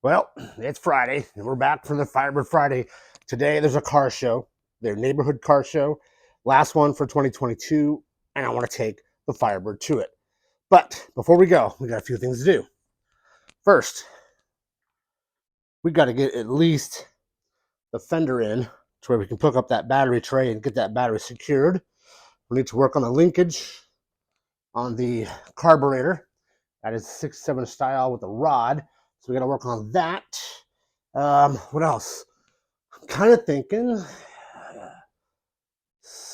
Well, it's Friday, and we're back for the Firebird Friday. Today, there's a car show, their neighborhood car show, last one for 2022, and I want to take the Firebird to it. But before we go, we got a few things to do. First, we got to get at least the fender in to where we can hook up that battery tray and get that battery secured. We need to work on the linkage on the carburetor. That is 6-7 style with a rod, so we got to work on that. What else? I'm kind of thinking,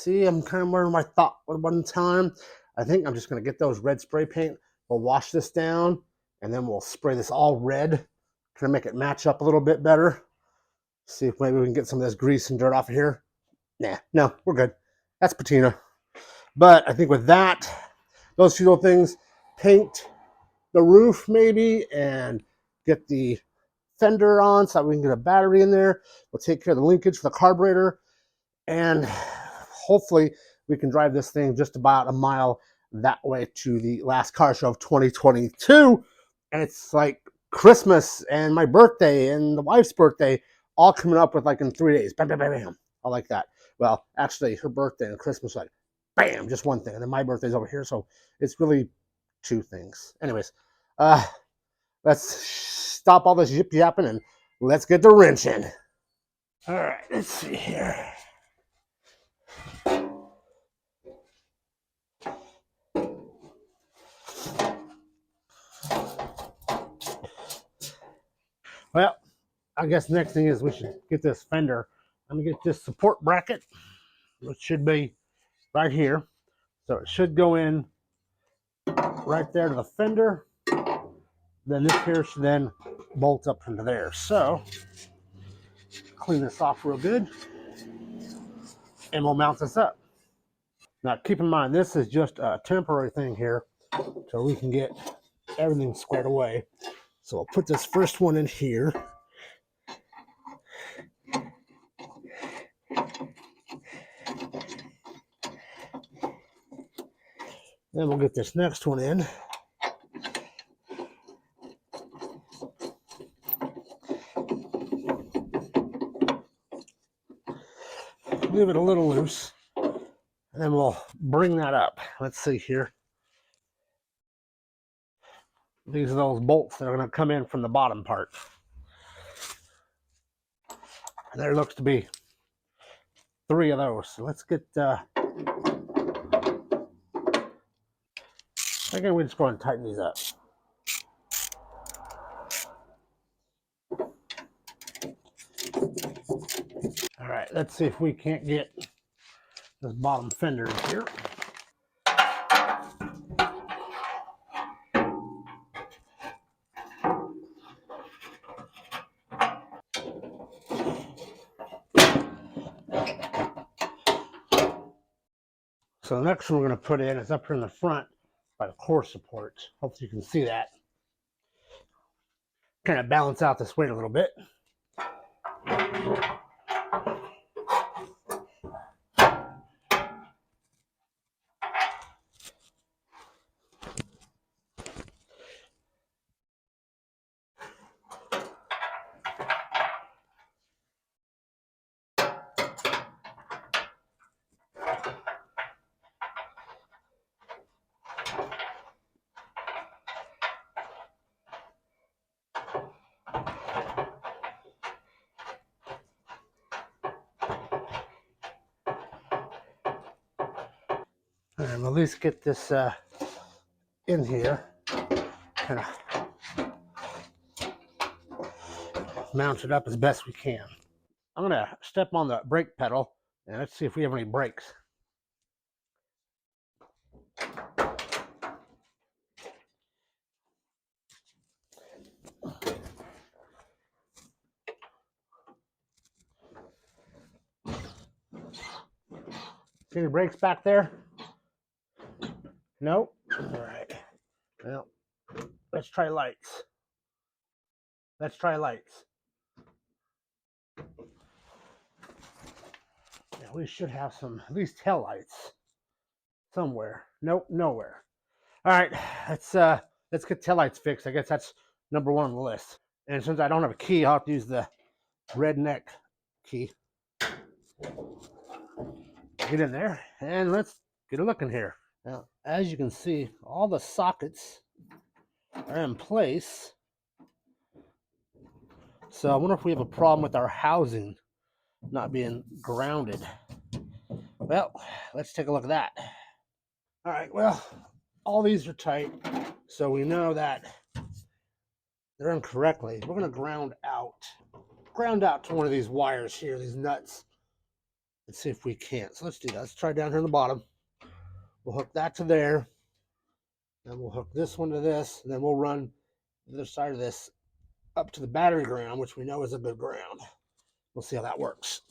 I'm kind of where my thought at one time. I think I'm just going to get those red spray paint. We'll wash this down, and then we'll spray this all red, kind of make it match up a little bit better. See if maybe we can get some of this grease and dirt off of here. No, we're good. That's patina. But I think with that, those few little things, paint the roof maybe, and get the fender on so that we can get a battery in there. We'll take care of the linkage for the carburetor, and hopefully we can drive this thing just about a mile that way to the last car show of 2022. And it's like Christmas and my birthday and the wife's birthday all coming up with like in 3 days. Bam, bam, bam, bam. I like that. Well, actually, her birthday and Christmas, like, bam, just one thing. And then my birthday's over here, so it's really two things. Anyways, let's stop all this yip yapping and let's get the wrench in. All right, let's see here. Well, I guess next thing is we should get this fender. I'm gonna get this support bracket, which should be right here. So it should go in right there to the fender. Then this here should then bolt up into there. So clean this off real good, and we'll mount this up. Now keep in mind, this is just a temporary thing here, so we can get everything squared away. So I'll put this first one in here. Then we'll get this next one in. Leave it a little loose, and then we'll bring that up. Let's see here. These are those bolts that are going to come in from the bottom part. And there looks to be 3 of those. So let's get, I think we just go and tighten these up. All right, let's see if we can't get this bottom fender in here. So the next one we're going to put in is up here in the front by the core supports. Hopefully you can see that. Kind of balance out this weight a little bit. And we'll at least get this in here. Kind of mount it up as best we can. I'm going to step on the brake pedal and let's see if we have any brakes. See any brakes back there? Nope. All right. Well, let's try lights. Let's try lights. Yeah, we should have some, at least tail lights somewhere. Nope, nowhere. All right, let's get tail lights fixed. I guess that's number one on the list. And since I don't have a key, I'll have to use the redneck key. Get in there and let's get a look in here. Now, as you can see, all the sockets are in place. So I wonder if we have a problem with our housing not being grounded. Well, let's take a look at that. All right, well, all these are tight, so we know that they're in correctly. We're going to ground out to one of these wires here, these nuts. Let's see if we can't. So let's do that. Let's try down here on the bottom. We'll hook that to there. Then we'll hook this one to this. And then we'll run the other side of this up to the battery ground, which we know is a good ground. We'll see how that works.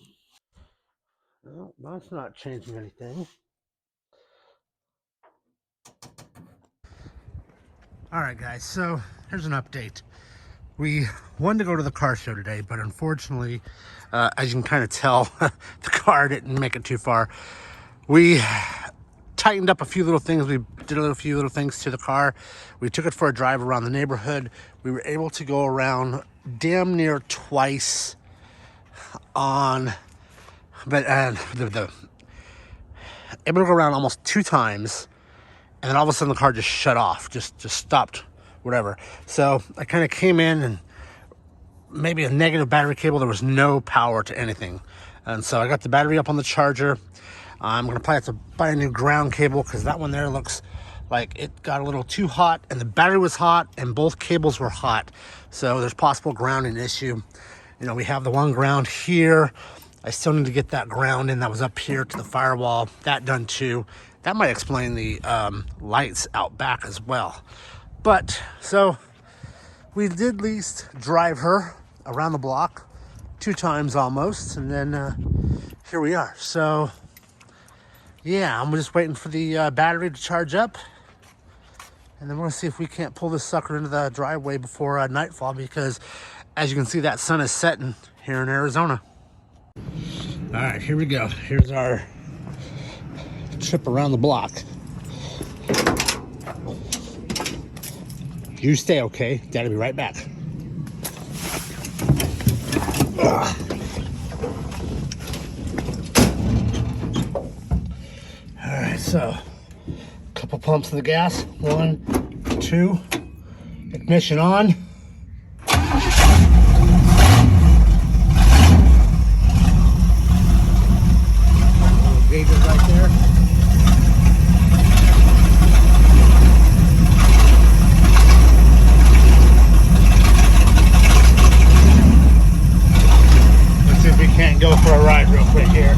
Well, that's not changing anything. All right, guys. So here's an update. We wanted to go to the car show today, but unfortunately, as you can kind of tell, the car didn't make it too far. We tightened up a few little things. We did a few little things to the car. We took it for a drive around the neighborhood. We were able to go around damn near twice on, but able to go around almost 2 times, and then all of a sudden the car just shut off, just stopped, whatever. So I kind of came in and maybe a negative battery cable. There was no power to anything, and so I got the battery up on the charger. I'm gonna probably have to buy a new ground cable because that one there looks like it got a little too hot, and the battery was hot and both cables were hot, so there's possible grounding issue. You know, we have the one ground here. I still need to get that ground in that was up here to the firewall. That done too. That might explain the lights out back as well. But so we did at least drive her around the block 2 times almost, and then here we are. So yeah, I'm just waiting for the battery to charge up, and then we're gonna see if we can't pull this sucker into the driveway before nightfall, because as you can see, that sun is setting here in Arizona. All right, here we go. Here's our trip around the block. You stay okay. Dad'll be right back. Ugh. All right, so a couple pumps of the gas. 1, 2. Ignition on. Gauges right there. Let's see if we can't go for a ride real quick here.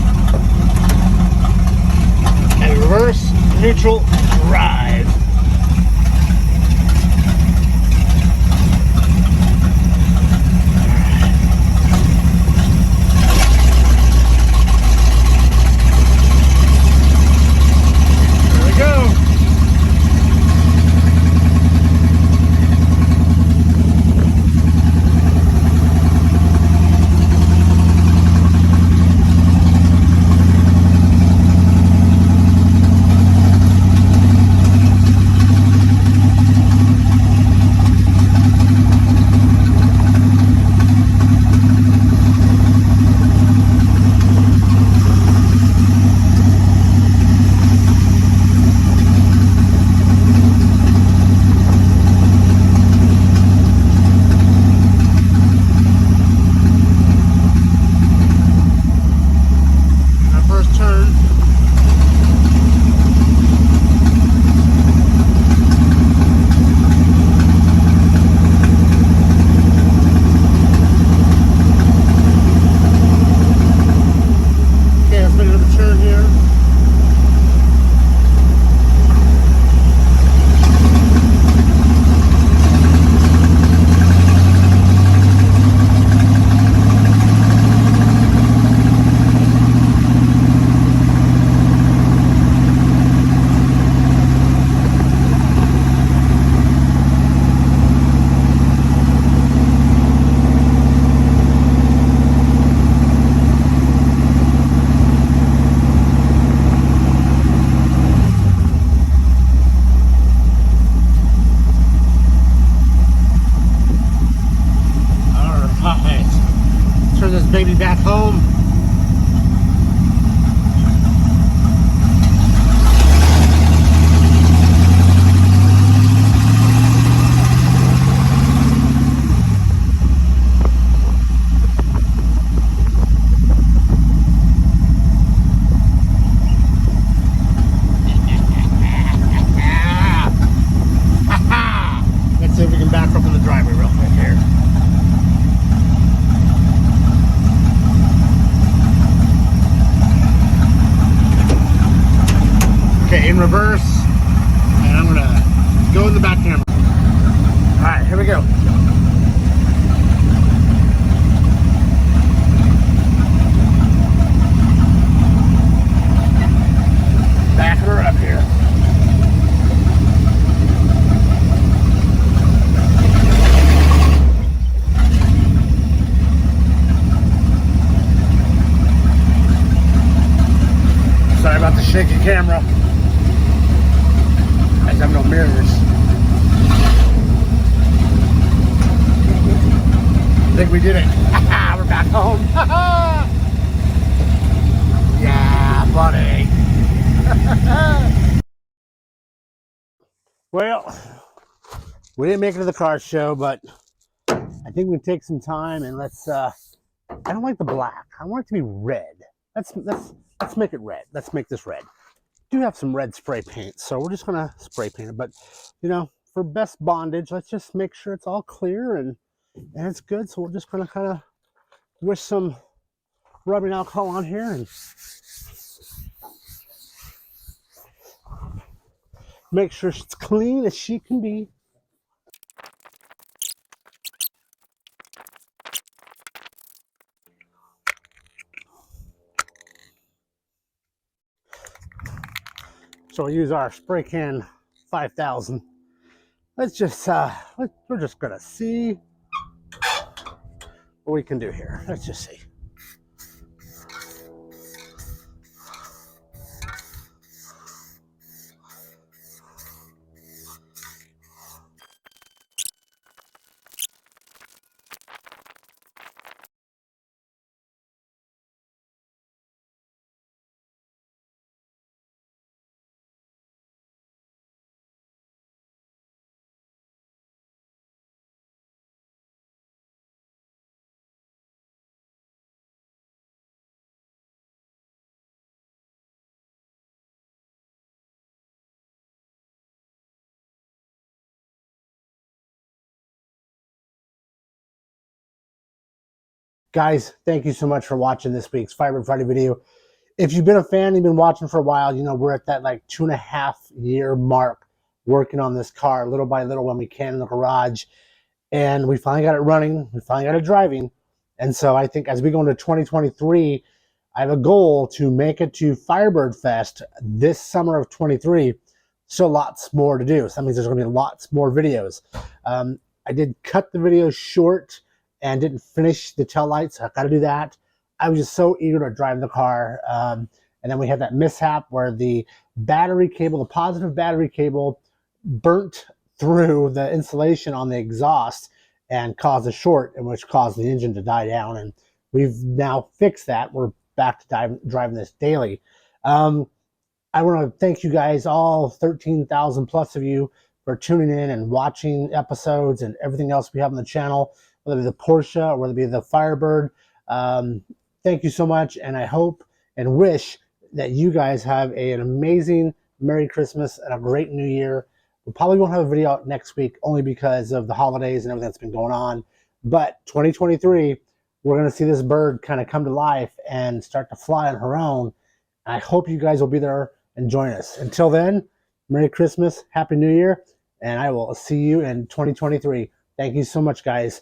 And reverse, neutral, drive. Okay, in reverse, and I'm gonna go in the back camera. All right, here we go. Backing her up here. Sorry about the shaky camera. I have no mirrors. I think we did it. We're back home. Yeah, buddy. Well, we didn't make it to the car show, but I think we take some time and let's. I don't like the black. I want it to be red. Let's make it red. Let's make this red. Do have some red spray paint, so we're just gonna spray paint it. But you know, for best bondage, let's just make sure it's all clear and it's good. So we're just gonna kind of wish some rubbing alcohol on here and make sure it's clean as she can be. So we'll use our spray can 5000. Let's just we're just gonna see what we can do here. Let's just see. Guys, thank you so much for watching this week's Firebird Friday video. If you've been a fan, you've been watching for a while, you know we're at that like 2.5 year mark working on this car little by little when we can in the garage. And we finally got it running. We finally got it driving. And so I think as we go into 2023, I have a goal to make it to Firebird Fest this summer of 23. So lots more to do. So that means there's going to be lots more videos. I did cut the video short and didn't finish the tail lights. So I got to do that. I was just so eager to drive the car. And then we had that mishap where the battery cable, the positive battery cable, burnt through the insulation on the exhaust and caused a short, and which caused the engine to die down. And we've now fixed that. We're back to driving this daily. I want to thank you guys, all 13,000 plus of you, for tuning in and watching episodes and everything else we have on the channel, whether it be the Porsche or whether it be the Firebird. Thank you so much, and I hope and wish that you guys have an amazing Merry Christmas and a great New Year. We probably won't have a video out next week only because of the holidays and everything that's been going on. But 2023, we're going to see this bird kind of come to life and start to fly on her own. I hope you guys will be there and join us. Until then, Merry Christmas, Happy New Year, and I will see you in 2023. Thank you so much, guys.